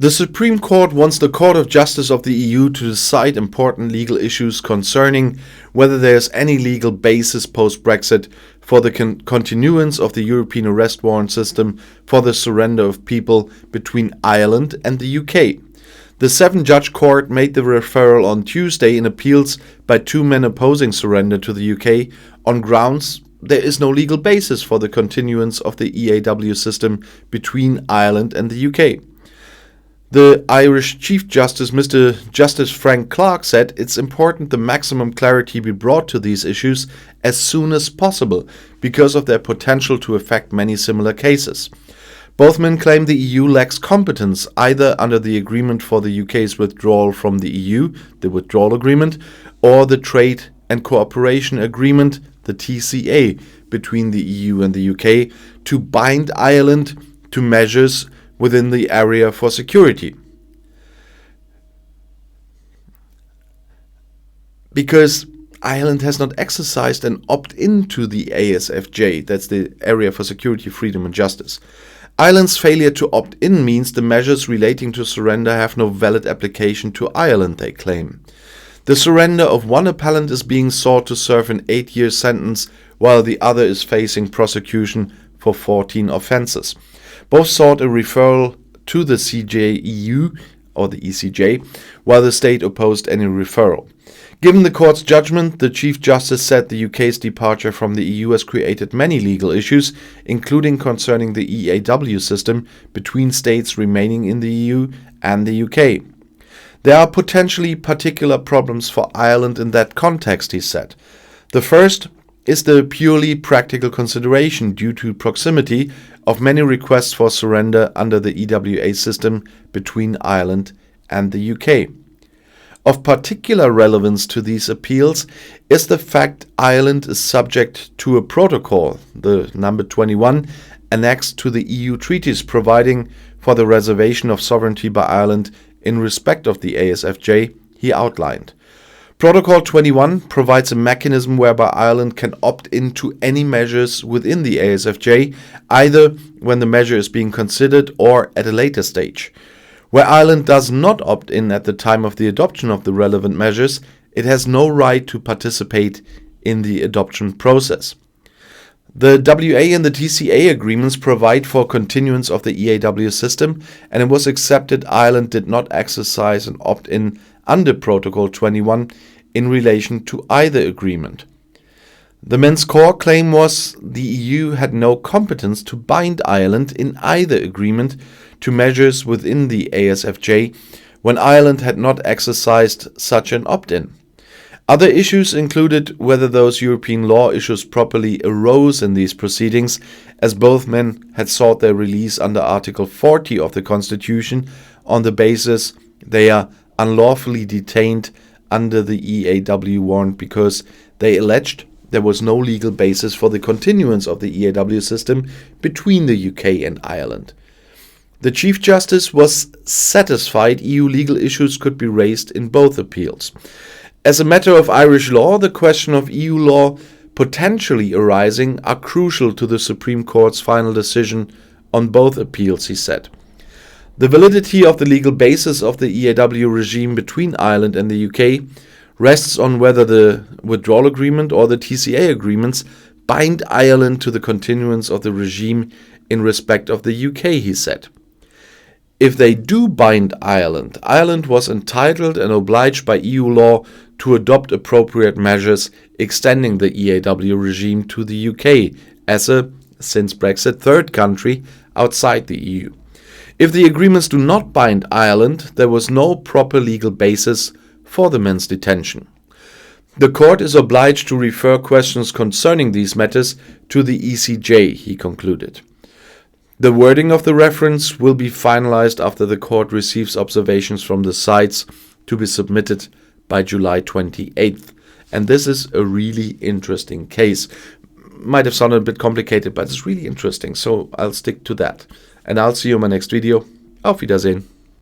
The Supreme Court wants the Court of Justice of the EU to decide important legal issues concerning whether there is any legal basis post-Brexit for the continuance of the European Arrest Warrant system for the surrender of people between Ireland and the UK. The 7-judge court made the referral on Tuesday in appeals by 2 men opposing surrender to the UK on grounds there is no legal basis for the continuance of the EAW system between Ireland and the UK. The Irish Chief Justice, Mr. Justice Frank Clark, said it's important the maximum clarity be brought to these issues as soon as possible because of their potential to affect many similar cases. Both men claim the EU lacks competence either under the agreement for the UK's withdrawal from the EU, the Withdrawal Agreement, or the Trade and Cooperation Agreement, the TCA, between the EU and the UK to bind Ireland to measures within the area for security. Because Ireland has not exercised an opt-in to the ASFJ, that's the Area for Security, Freedom and Justice. Ireland's failure to opt-in means the measures relating to surrender have no valid application to Ireland, they claim. The surrender of one appellant is being sought to serve an 8-year sentence, while the other is facing prosecution for 14 offences. Both sought a referral to the CJEU, or the ECJ, while the state opposed any referral. Given the court's judgment, the Chief Justice said the UK's departure from the EU has created many legal issues, including concerning the EAW system between states remaining in the EU and the UK. There are potentially particular problems for Ireland in that context, he said. The first is the purely practical consideration due to proximity of many requests for surrender under the EWA system between Ireland and the UK. Of particular relevance to these appeals is the fact Ireland is subject to a protocol, the number 21, annexed to the EU treaties providing for the reservation of sovereignty by Ireland in respect of the ASFJ, he outlined. Protocol 21 provides a mechanism whereby Ireland can opt into any measures within the ASFJ, either when the measure is being considered or at a later stage. Where Ireland does not opt in at the time of the adoption of the relevant measures, it has no right to participate in the adoption process. The WA and the TCA agreements provide for continuance of the EAW system, and it was accepted Ireland did not exercise an opt-in under Protocol 21 in relation to either agreement. The men's core claim was the EU had no competence to bind Ireland in either agreement to measures within the ASFJ when Ireland had not exercised such an opt-in. Other issues included whether those European law issues properly arose in these proceedings, as both men had sought their release under Article 40 of the Constitution on the basis they are unlawfully detained under the EAW warrant because they alleged there was no legal basis for the continuance of the EAW system between the UK and Ireland. The Chief Justice was satisfied EU legal issues could be raised in both appeals. As a matter of Irish law, the question of EU law potentially arising are crucial to the Supreme Court's final decision on both appeals, he said. The validity of the legal basis of the EAW regime between Ireland and the UK rests on whether the Withdrawal Agreement or the TCA agreements bind Ireland to the continuance of the regime in respect of the UK, he said. If they do bind Ireland, Ireland was entitled and obliged by EU law to adopt appropriate measures extending the EAW regime to the UK as a, since Brexit, third country outside the EU. If the agreements do not bind Ireland, there was no proper legal basis for the men's detention. The court is obliged to refer questions concerning these matters to the ECJ, he concluded. The wording of the reference will be finalized after the court receives observations from the sides to be submitted by July 28th. And this is a really interesting case. Might have sounded a bit complicated, but it's really interesting, so I'll stick to that. And I'll see you in my next video. Auf Wiedersehen.